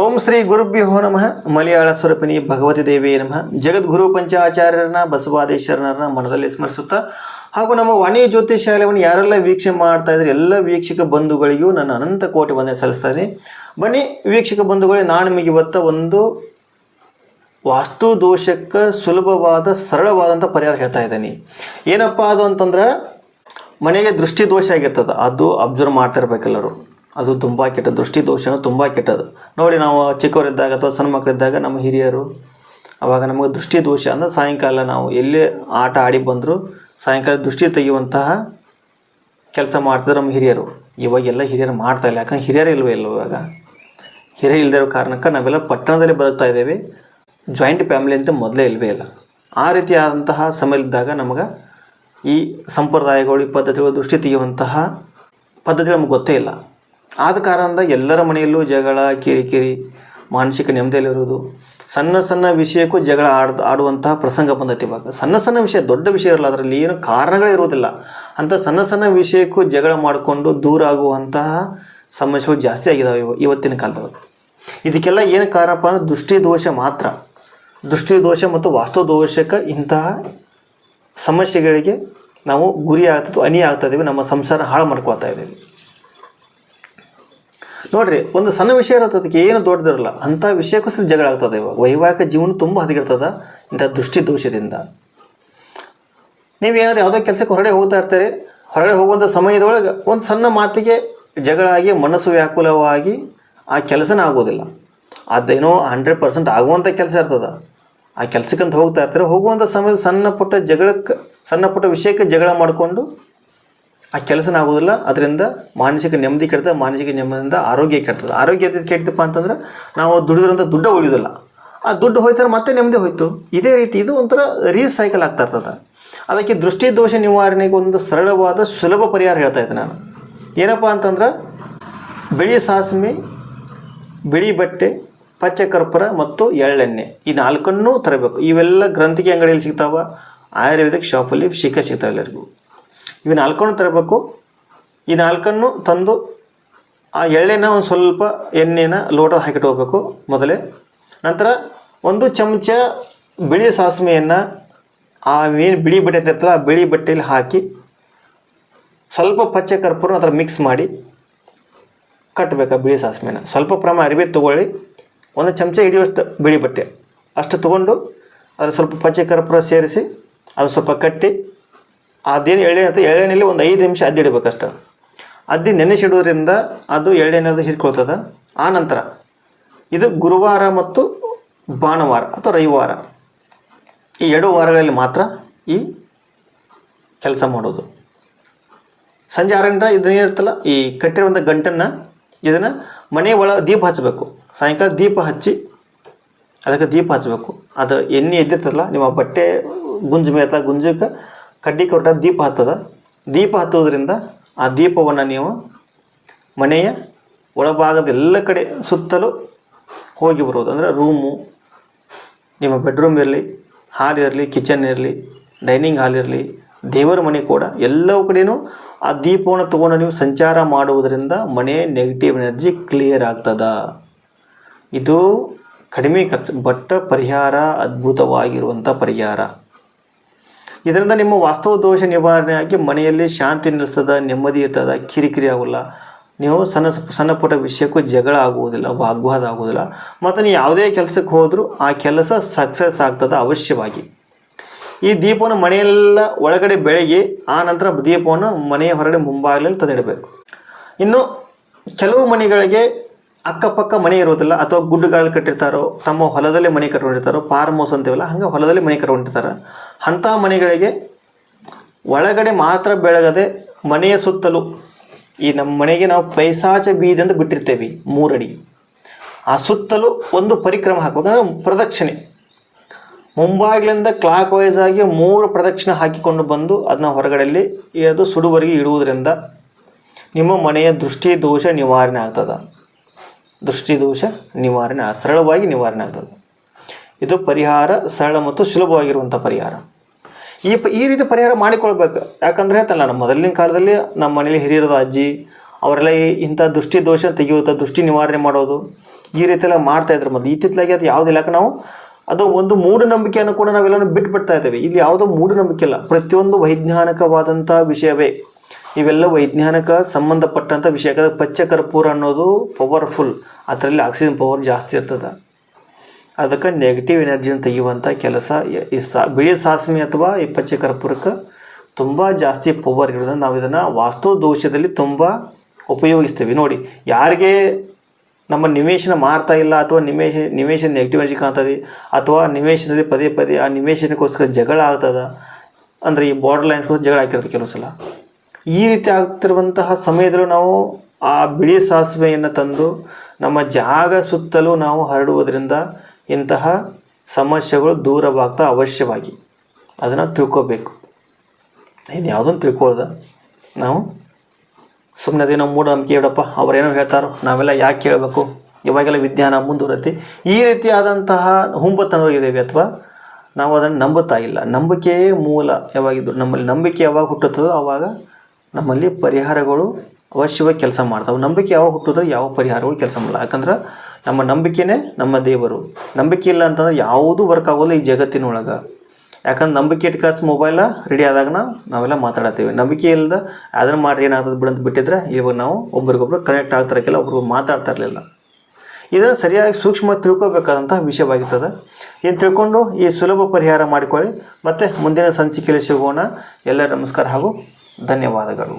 ಓಂ ಶ್ರೀ ಗುರುಭ್ಯೋ ನಮಃ. ಮಲಯಾಳ ಸ್ವರೂಪಿಣಿ ಭಗವತಿ ದೇವಿಯೇ ನಮಃ. ಜಗದ್ಗುರು ಪಂಚಾಚಾರ್ಯರನ್ನ ಬಸವಾದೇಶ್ವರನನ್ನ ಮನದಲ್ಲಿ ಸ್ಮರಿಸುತ್ತಾ ಹಾಗೂ ನಮ್ಮ ವಾಣಿ ಜ್ಯೋತಿಷಾಲಯವನ್ನು ಯಾರೆಲ್ಲ ವೀಕ್ಷಣೆ ಮಾಡ್ತಾ ಇದ್ದಾರೆ ಎಲ್ಲ ವೀಕ್ಷಕ ಬಂಧುಗಳಿಗೂ ನನ್ನ ಅನಂತ ಕೋಟಿ ವಂದನೆ ಸಲ್ಲಿಸ್ತಾ ಇದ್ದೀನಿ. ಬನ್ನಿ ವೀಕ್ಷಕ ಬಂಧುಗಳೇ, ನಾನು ನಿಮಗೆ ಇವತ್ತು ಒಂದು ವಾಸ್ತು ದೋಷಕ್ಕೆ ಸುಲಭವಾದ ಸರಳವಾದಂಥ ಪರಿಹಾರ ಹೇಳ್ತಾ ಇದ್ದೀನಿ. ಏನಪ್ಪ ಅದು ಅಂತಂದ್ರೆ, ಮನೆಗೆ ದೃಷ್ಟಿ ದೋಷ ಆಗಿರ್ತದೆ, ಅದು ಅಬ್ಸರ್ವ್ ಮಾಡ್ತಿರ್ಬೇಕೆಲ್ಲರೂ. ಅದು ತುಂಬ ಕೆಟ್ಟದ್ದು, ದೃಷ್ಟಿ ದೋಷನೂ ತುಂಬ ಕೆಟ್ಟದ್ದು. ನೋಡಿ, ನಾವು ಚಿಕ್ಕವರಿದ್ದಾಗ ಅಥವಾ ಸಣ್ಣ ಮಕ್ಕಳಿದ್ದಾಗ ನಮ್ಮ ಹಿರಿಯರು ಅವಾಗ ನಮಗೆ ದೃಷ್ಟಿ ದೋಷ ಅಂದರೆ ಸಾಯಂಕಾಲ ನಾವು ಎಲ್ಲೇ ಆಟ ಆಡಿ ಬಂದರೂ ಸಾಯಂಕಾಲ ದೃಷ್ಟಿ ತೆಗೆಯುವಂತಹ ಕೆಲಸ ಮಾಡ್ತಿದ್ರು ನಮ್ಮ ಹಿರಿಯರು. ಇವಾಗೆಲ್ಲ ಹಿರಿಯರು ಮಾಡ್ತಾಯಿಲ್ಲ, ಯಾಕಂದ್ರೆ ಹಿರಿಯರು ಇಲ್ವೇ ಇವಾಗ. ಹಿರಿಯರು ಇಲ್ಲದೇ ಇರೋ ಕಾರಣಕ್ಕೆ ನಾವೆಲ್ಲ ಪಟ್ಟಣದಲ್ಲಿ ಬದುಕ್ತಾ ಇದ್ದೇವೆ. ಜಾಯಿಂಟ್ ಫ್ಯಾಮಿಲಿ ಅಂತ ಮೊದಲೇ ಇಲ್ಲವೇ ಇಲ್ಲ. ಆ ರೀತಿಯಾದಂತಹ ಸಮಯದಲ್ಲಿದ್ದಾಗ ನಮಗೆ ಈ ಸಂಪ್ರದಾಯಗಳು, ಈ ಪದ್ಧತಿಗಳು, ದೃಷ್ಟಿ ತೆಗೆಯುವಂತಹ ಪದ್ಧತಿಗಳು ನಮಗೆ ಗೊತ್ತೇ ಇಲ್ಲ. ಆದ ಕಾರಣದಿಂದ ಎಲ್ಲರ ಮನೆಯಲ್ಲೂ ಜಗಳ, ಕಿರಿಕಿರಿ, ಮಾನಸಿಕ ನೆಮ್ಮದಿಯಲ್ಲಿರುವುದು, ಸಣ್ಣ ಸಣ್ಣ ವಿಷಯಕ್ಕೂ ಜಗಳ ಆಡುವಂತಹ ಪ್ರಸಂಗ ಬಂದೈತಿ ಇವಾಗ. ಸಣ್ಣ ಸಣ್ಣ ವಿಷಯ, ದೊಡ್ಡ ವಿಷಯ ಇರಲ್ಲ, ಅದರಲ್ಲಿ ಏನು ಕಾರಣಗಳೇ ಇರುವುದಿಲ್ಲ. ಅಂಥ ಸಣ್ಣ ಸಣ್ಣ ವಿಷಯಕ್ಕೂ ಜಗಳ ಮಾಡಿಕೊಂಡು ದೂರ ಆಗುವಂತಹ ಸಮಸ್ಯೆಗಳು ಜಾಸ್ತಿ ಆಗಿದ್ದಾವೆ ಇವತ್ತಿನ ಕಾಲದಲ್ಲಿ. ಇದಕ್ಕೆಲ್ಲ ಏನು ಕಾರಣಪ್ಪ ಅಂದರೆ ದೃಷ್ಟಿ ದೋಷ ಮಾತ್ರ. ದೃಷ್ಟಿ ದೋಷ ಮತ್ತು ವಾಸ್ತು ದೋಷಕ್ಕೆ ಇಂತಹ ಸಮಸ್ಯೆಗಳಿಗೆ ನಾವು ಗುರಿ ಅಣಿ ಆಗ್ತಾ ಇದ್ದೀವಿ, ನಮ್ಮ ಸಂಸಾರ ಹಾಳು ಮಾಡ್ಕೊಳ್ತಾ ಇದ್ದೀವಿ. ನೋಡಿರಿ, ಒಂದು ಸಣ್ಣ ವಿಷಯ ಇರುತ್ತೆ, ಅದಕ್ಕೆ ಏನು ದೊಡ್ಡದಿರಲ್ಲ, ಅಂಥ ವಿಷಯಕ್ಕೋಸ್ಕರ ಜಗಳ ಆಗ್ತದೆ. ಇವಾಗ ವೈವಾಹಿಕ ಜೀವನ ತುಂಬ ಹದಗೆಡ್ತದೆ ಇಂಥ ದೃಷ್ಟಿ ದೋಷದಿಂದ. ನೀವೇನಾದ್ರು ಯಾವುದೋ ಕೆಲಸಕ್ಕೆ ಹೊರಗಡೆ ಹೋಗ್ತಾ ಇರ್ತೀರಿ, ಹೊರಗಡೆ ಹೋಗುವಂಥ ಸಮಯದೊಳಗೆ ಒಂದು ಸಣ್ಣ ಮಾತಿಗೆ ಜಗಳ ಆಗಿ ಮನಸ್ಸು ವ್ಯಾಕುಲವಾಗಿ ಆ ಕೆಲಸನೇ ಆಗೋದಿಲ್ಲ. ಅದೇನೋ 100% ಆಗುವಂಥ ಕೆಲಸ ಇರ್ತದೆ. ಆ ಕೆಲಸಕ್ಕಂತ ಹೋಗ್ತಾ ಇರ್ತಾರೆ, ಹೋಗುವಂಥ ಸಮಯದ ಸಣ್ಣ ಪುಟ್ಟ ವಿಷಯಕ್ಕೆ ಜಗಳ ಮಾಡಿಕೊಂಡು ಆ ಕೆಲಸನ ಆಗೋದಿಲ್ಲ. ಅದರಿಂದ ಮಾನಸಿಕ ನೆಮ್ಮದಿ ಕೆಡ್ತದೆ, ಮಾನಸಿಕ ನೆಮ್ಮದಿಯಿಂದ ಆರೋಗ್ಯ ಕೆಡ್ತದೆ. ಆರೋಗ್ಯ ಕೆಡ್ತಪ್ಪ ಅಂತಂದ್ರೆ ನಾವು ದುಡಿದ್ರಂಥ ದುಡ್ಡು ಉಳಿಯೋದಿಲ್ಲ. ಆ ದುಡ್ಡು ಹೋಯ್ತಾರೆ ಮತ್ತೆ ನೆಮ್ಮದಿ ಹೋಯ್ತು. ಇದೇ ರೀತಿ ಇದು ಒಂಥರ ರೀಸೈಕಲ್ ಆಗ್ತಾ ಇರ್ತದೆ. ಅದಕ್ಕೆ ದೃಷ್ಟಿ ದೋಷ ನಿವಾರಣೆಗೆ ಒಂದು ಸರಳವಾದ ಸುಲಭ ಪರಿಹಾರ ಹೇಳ್ತಾ ಇದ್ದೆ ನಾನು. ಏನಪ್ಪ ಅಂತಂದ್ರೆ, ಬಿಳಿ ಸಾಸಿವೆ, ಬಿಳಿ ಬಟ್ಟೆ, ಪಚ್ಚ ಕರ್ಪೂರ ಮತ್ತು ಎಳ್ಳೆಣ್ಣೆ, ಈ 4 ತರಬೇಕು. ಇವೆಲ್ಲ ಗ್ರಂಥಿಗೆ ಅಂಗಡಿಯಲ್ಲಿ ಸಿಗ್ತಾವೆ, ಆಯುರ್ವೇದಿಕ್ ಶಾಪಲ್ಲಿ ಸಿಗ್ತಾವೆ ಎಲ್ಲರಿಗೂ. ಇವು 4 ತರಬೇಕು. ಈ 4 ತಂದು ಆ ಎಳ್ಳೆನ ಒಂದು ಸ್ವಲ್ಪ ಎಣ್ಣೆನ ಲೋಟ ಹಾಕಿಟ್ಟು ಹೋಗ್ಬೇಕು ಮೊದಲೇ. ನಂತರ 1 ಚಮಚ ಬಿಳಿ ಸಾಸಿವೆಯನ್ನು ಆ ಏನು ಬಿಳಿ ಬಟ್ಟೆ ಇರ್ತಾರಲ್ಲ ಆ ಬಿಳಿ ಬಟ್ಟೆಯಲ್ಲಿ ಹಾಕಿ ಸ್ವಲ್ಪ ಪಚ್ಚ ಕರ್ಪೂರ ಅದರ ಮಿಕ್ಸ್ ಮಾಡಿ ಕಟ್ಟಬೇಕು. ಬಿಳಿ ಸಾಸಿವೆನ ಸ್ವಲ್ಪ ಪ್ರಮಾಣ ಅರಿವೆ ತೊಗೊಳ್ಳಿ, 1 ಚಮಚ ಹಿಡಿಯುವಷ್ಟು ಬಿಳಿ ಬಟ್ಟೆ ಅಷ್ಟು ತೊಗೊಂಡು ಅದರ ಸ್ವಲ್ಪ ಪಚ್ಚ ಕರ್ಪೂರ ಸೇರಿಸಿ ಅದು ಸ್ವಲ್ಪ ಕಟ್ಟಿ ಅದೇನು ಎಳ್ಳೆಣ್ಣೆ ಇರ್ತದೆ, ಎಳ್ಳೆಣ್ಣೆಯಲ್ಲಿ ಒಂದು 5 ನಿಮಿಷ ಅದ್ದಿಡಬೇಕಷ್ಟು. ಅದ್ದಿ ನೆನೆಸಿಡೋದ್ರಿಂದ ಅದು ಎಳ್ಳೆಣ್ಣೆದು ಹಿಡ್ಕೊಳ್ತದೆ. ಆ ನಂತರ ಇದು ಗುರುವಾರ ಮತ್ತು ಭಾನುವಾರ ಅಥವಾ ರವಿವಾರ, ಈ 2 ವಾರಗಳಲ್ಲಿ ಮಾತ್ರ ಈ ಕೆಲಸ ಮಾಡೋದು. ಸಂಜೆ 6 ಗಂಟೆ ಇದನ್ನೇನಿರ್ತಲ್ಲ, ಈ ಕಟ್ಟಿರುವಂಥ ಗಂಟನ್ನು ಇದನ್ನು ಮನೆ ಒಳಗೆ ದೀಪ ಹಚ್ಚಬೇಕು. ಸಾಯಂಕಾಲ ದೀಪ ಹಚ್ಚಿ ಅದಕ್ಕೆ ದೀಪ ಹಚ್ಚಬೇಕು. ಅದು ಎಣ್ಣೆ ಎದ್ದಿರ್ತಲ್ಲ, ನಿಮ್ಮ ಬಟ್ಟೆ ಗುಂಜು ಮೇತ ಗುಂಜಕ್ಕೆ ಕಡ್ಡಿ ಕೊಟ್ಟ ದೀಪ ಹತ್ತದ. ದೀಪ ಹತ್ತೋದ್ರಿಂದ ಆ ದೀಪವನ್ನು ನೀವು ಮನೆಯ ಒಳಭಾಗದ ಎಲ್ಲ ಕಡೆ ಸುತ್ತಲೂ ಹೋಗಿ ಬರೋದು. ಅಂದರೆ ರೂಮು, ನಿಮ್ಮ ಬೆಡ್ರೂಮ್ ಇರಲಿ, ಹಾಲ್ ಇರಲಿ, ಕಿಚನ್ ಇರಲಿ, ಡೈನಿಂಗ್ ಹಾಲ್ ಇರಲಿ, ದೇವರ ಮನೆ ಕೂಡ ಎಲ್ಲವೂ ಕಡೆಯೂ ಆ ದೀಪವನ್ನು ತೊಗೊಂಡು ನೀವು ಸಂಚಾರ ಮಾಡುವುದರಿಂದ ಮನೆ ನೆಗೆಟಿವ್ ಎನರ್ಜಿ ಕ್ಲಿಯರ್ ಆಗ್ತದ. ಇದು ಕಡಿಮೆ ಖರ್ಚು ಬಟ್ಟ ಪರಿಹಾರ, ಅದ್ಭುತವಾಗಿರುವಂಥ ಪರಿಹಾರ. ಇದರಿಂದ ನಿಮ್ಮ ವಾಸ್ತು ದೋಷ ನಿವಾರಣೆ ಆಗಿ ಮನೆಯಲ್ಲಿ ಶಾಂತಿ ನಿಲ್ಲಿಸ್ತದೆ, ನೆಮ್ಮದಿ ಇರ್ತದೆ, ಕಿರಿಕಿರಿ ಆಗೋಲ್ಲ. ನೀವು ಸಣ್ಣ ಪುಟ್ಟ ವಿಷಯಕ್ಕೂ ಜಗಳ ಆಗುವುದಿಲ್ಲ, ವಾಗ್ವಾದ ಆಗುವುದಿಲ್ಲ. ಮತ್ತು ನೀವು ಯಾವುದೇ ಕೆಲಸಕ್ಕೆ ಹೋದರೂ ಆ ಕೆಲಸ ಸಕ್ಸಸ್ ಆಗ್ತದೆ ಅವಶ್ಯವಾಗಿ. ಈ ದೀಪವನ್ನು ಮನೆಯೆಲ್ಲ ಒಳಗಡೆ ಬೆಳಗ್ಗೆ, ಆ ನಂತರ ದೀಪವನ್ನು ಮನೆಯ ಹೊರಗಡೆ ಮುಂಭಾಗದಲ್ಲಿ ತಂದಿಡಬೇಕು. ಇನ್ನು ಕೆಲವು ಮನೆಗಳಿಗೆ ಅಕ್ಕಪಕ್ಕ ಮನೆ ಇರೋದಿಲ್ಲ, ಅಥವಾ ಗುಡ್ಡಗಳಲ್ಲಿ ಕಟ್ಟಿರ್ತಾರೋ, ತಮ್ಮ ಹೊಲದಲ್ಲೇ ಮನೆ ಕಟ್ಕೊಂಡಿರ್ತಾರೋ, ಫಾರ್ಮ್ ಹೌಸ್ ಅಂತೀವಲ್ಲ ಹಂಗೆ ಹೊಲದಲ್ಲೇ ಮನೆ ಕಟ್ಕೊಂಡಿರ್ತಾರೆ. ಅಂಥ ಮನೆಗಳಿಗೆ ಒಳಗಡೆ ಮಾತ್ರ ಬೆಳಗದೆ ಮನೆಯ ಸುತ್ತಲೂ, ಈ ನಮ್ಮ ಮನೆಗೆ ನಾವು ಪೈಸಾಚ ಬೀದಿ ಅಂತ ಬಿಟ್ಟಿರ್ತೇವೆ 3 ಅಡಿ, ಆ ಸುತ್ತಲೂ ಒಂದು ಪರಿಕ್ರಮ ಹಾಕಬೇಕು. ಅಂದರೆ ಪ್ರದಕ್ಷಿಣೆ, ಮುಂಭಾಗಿಲಿಂದ ಕ್ಲಾಕ್ ವೈಸ್ ಆಗಿ 3 ಪ್ರದಕ್ಷಿಣೆ ಹಾಕಿಕೊಂಡು ಬಂದು ಅದನ್ನ ಹೊರಗಡೆಯಲ್ಲಿ ಅದು ಸುಡುವರೆಗೆ ಇಡುವುದರಿಂದ ನಿಮ್ಮ ಮನೆಯ ದೃಷ್ಟಿ ದೋಷ ನಿವಾರಣೆ ಆಗ್ತದೆ. ದೃಷ್ಟಿ ದೋಷ ನಿವಾರಣೆ ಸರಳವಾಗಿ ನಿವಾರಣೆ ಆಗ್ತದೆ. ಇದು ಪರಿಹಾರ ಸರಳ ಮತ್ತು ಸುಲಭವಾಗಿರುವಂಥ ಪರಿಹಾರ. ಈ ರೀತಿ ಪರಿಹಾರ ಮಾಡಿಕೊಳ್ಬೇಕು. ಯಾಕಂದರೆ ಹೇಳ್ತಲ್ಲ, ನಮ್ಮ ಮೊದಲಿನ ಕಾಲದಲ್ಲಿ ನಮ್ಮ ಮನೇಲಿ ಹಿರಿಯರದ ಅಜ್ಜಿ ಅವರೆಲ್ಲ ಇಂಥ ದೃಷ್ಟಿ ದೋಷ ತೆಗೆಯುತ್ತಾ ದೃಷ್ಟಿ ನಿವಾರಣೆ ಮಾಡೋದು, ಈ ರೀತಿಯೆಲ್ಲ ಮಾಡ್ತಾಯಿದ್ರು ಮೊದಲು. ಇತ್ತಿತ್ತಲಾಗಿ ಅದು ಯಾವುದಿಲ್ಲ, ಯಾಕೆ ನಾವು ಅದು ಒಂದು ಮೂಢನಂಬಿಕೆಯನ್ನು ಕೂಡ ನಾವೆಲ್ಲನೂ ಬಿಟ್ಬಿಡ್ತಾ ಇದ್ದೇವೆ. ಇಲ್ಲಿ ಯಾವುದೋ ಮೂಢನಂಬಿಕೆ ಇಲ್ಲ, ಪ್ರತಿಯೊಂದು ವೈಜ್ಞಾನಿಕವಾದಂಥ ವಿಷಯವೇ. ಇವೆಲ್ಲ ವೈಜ್ಞಾನಿಕ ಸಂಬಂಧಪಟ್ಟಂಥ ವಿಷಯ. ಯಾಕಂದರೆ ಪಚ್ಚ ಕರ್ಪೂರ ಅನ್ನೋದು ಪವರ್ಫುಲ್, ಅದರಲ್ಲಿ ಆಕ್ಸಿಜನ್ ಪವರ್ ಜಾಸ್ತಿ ಇರ್ತದೆ. ಅದಕ್ಕೆ ನೆಗೆಟಿವ್ ಎನರ್ಜಿನ ತೆಗೆಯುವಂಥ ಕೆಲಸ ಈ ಬಿಳಿ ಸಾಸಿವೆ ಅಥವಾ ಈ ಪಚ್ಚ ಕರ್ಪೂರಕ್ಕೆ ತುಂಬ ಜಾಸ್ತಿ ಪವರ್ ಇರೋದ್ರಿಂದ ನಾವು ಇದನ್ನು ವಾಸ್ತು ದೋಷದಲ್ಲಿ ತುಂಬ ಉಪಯೋಗಿಸ್ತೀವಿ. ನೋಡಿ, ಯಾರಿಗೆ ನಮ್ಮ ನಿವೇಶನ ಮಾರ್ತಾ ಇಲ್ಲ ಅಥವಾ ನಿವೇಶನ ನೆಗೆಟಿವ್ ಎನರ್ಜಿ ಕಾಣ್ತದೆ, ಅಥವಾ ನಿವೇಶನದಲ್ಲಿ ಪದೇ ಪದೇ ಆ ನಿವೇಶನಕ್ಕೋಸ್ಕರ ಜಗಳ ಆಗ್ತದೆ, ಅಂದರೆ ಈ ಬಾರ್ಡರ್ ಲೈನ್ಸ್ಗೋಸ್ಕರ ಜಗಳ ಆಗಿರುತ್ತೆ ಕೆಲವು ಸಲ. ಈ ರೀತಿ ಆಗ್ತಿರುವಂತಹ ಸಮಯದಲ್ಲೂ ನಾವು ಆ ಬಿಳಿ ಸಾಸಿವೆಯನ್ನು ತಂದು ನಮ್ಮ ಜಾಗ ಸುತ್ತಲೂ ನಾವು ಹರಡುವುದರಿಂದ ಇಂತಹ ಸಮಸ್ಯೆಗಳು ದೂರವಾಗ್ತಾ ಅವಶ್ಯವಾಗಿ. ಅದನ್ನು ತಿಳ್ಕೋಬೇಕು. ಇದು ಯಾವುದನ್ನು ತಿಳ್ಕೊಳ್ಳೋದ ನಾವು ಸುಮ್ಮನೆ ಅದೇನೋ ಮೂಢನಂಬಿಕೆ ಇಡಪ್ಪ, ಅವರೇನೋ ಹೇಳ್ತಾರೋ ನಾವೆಲ್ಲ ಯಾಕೆ ಕೇಳಬೇಕು, ಇವಾಗೆಲ್ಲ ವಿಜ್ಞಾನ ಮುಂದುವರತಿ, ಈ ರೀತಿಯಾದಂತಹ ಹುಂಬತನವಾಗಿದ್ದೇವೆ, ಅಥವಾ ನಾವು ಅದನ್ನು ನಂಬುತ್ತಾ ಇಲ್ಲ. ನಂಬಿಕೆಯೇ ಮೂಲ ಯಾವಾಗಿದ್ದು. ನಮ್ಮಲ್ಲಿ ನಂಬಿಕೆ ಯಾವಾಗ ಹುಟ್ಟುತ್ತದೋ ಆವಾಗ ನಮ್ಮಲ್ಲಿ ಪರಿಹಾರಗಳು ಅವಶ್ಯವಾಗಿ ಕೆಲಸ ಮಾಡ್ತಾವೆ. ನಂಬಿಕೆ ಯಾವಾಗ ಹುಟ್ಟಿದ್ರೆ ಯಾವ ಪರಿಹಾರಗಳು ಕೆಲಸ ಮಾಡಲ್ಲ. ಯಾಕಂದ್ರೆ ನಮ್ಮ ನಂಬಿಕೆನೇ ನಮ್ಮ ದೇವರು. ನಂಬಿಕೆ ಇಲ್ಲ ಅಂತಂದ್ರೆ ಯಾವುದೂ ವರ್ಕ್ ಆಗೋಲ್ಲ ಈ ಜಗತ್ತಿನೊಳಗೆ. ಯಾಕಂದ್ರೆ ನಂಬಿಕೆ ಇಟ್ಕಾಸ್ ಮೊಬೈಲ ರೆಡಿ ಆದಾಗ ನಾವೆಲ್ಲ ಮಾತಾಡತ್ತೀವಿ. ನಂಬಿಕೆ ಇಲ್ಲದ ಅದನ್ನು ಮಾಡ್ರಿ ಏನಾಗ್ತದೆ ಬಿಡಂತ ಬಿಟ್ಟಿದ್ರೆ ಇವಾಗ ನಾವು ಒಬ್ರಿಗೊಬ್ರು ಕನೆಕ್ಟ್ ಆಗ್ತಿರಕ್ಕಿಲ್ಲ, ಒಬ್ರಿಗೂ ಮಾತಾಡ್ತಾ ಇರಲಿಲ್ಲ. ಇದನ್ನು ಸರಿಯಾಗಿ ಸೂಕ್ಷ್ಮ ತಿಳ್ಕೊಬೇಕಾದಂತಹ ವಿಷಯವಾಗಿರ್ತದೆ. ಏನು ತಿಳ್ಕೊಂಡು ಈ ಸುಲಭ ಪರಿಹಾರ ಮಾಡಿಕೊಳ್ಳಿ. ಮತ್ತು ಮುಂದಿನ ಸಂಚಿಕೆಯಲ್ಲಿ ಸಿಗೋಣ. ಎಲ್ಲರ ನಮಸ್ಕಾರ ಹಾಗೂ ಧನ್ಯವಾದಗಳು.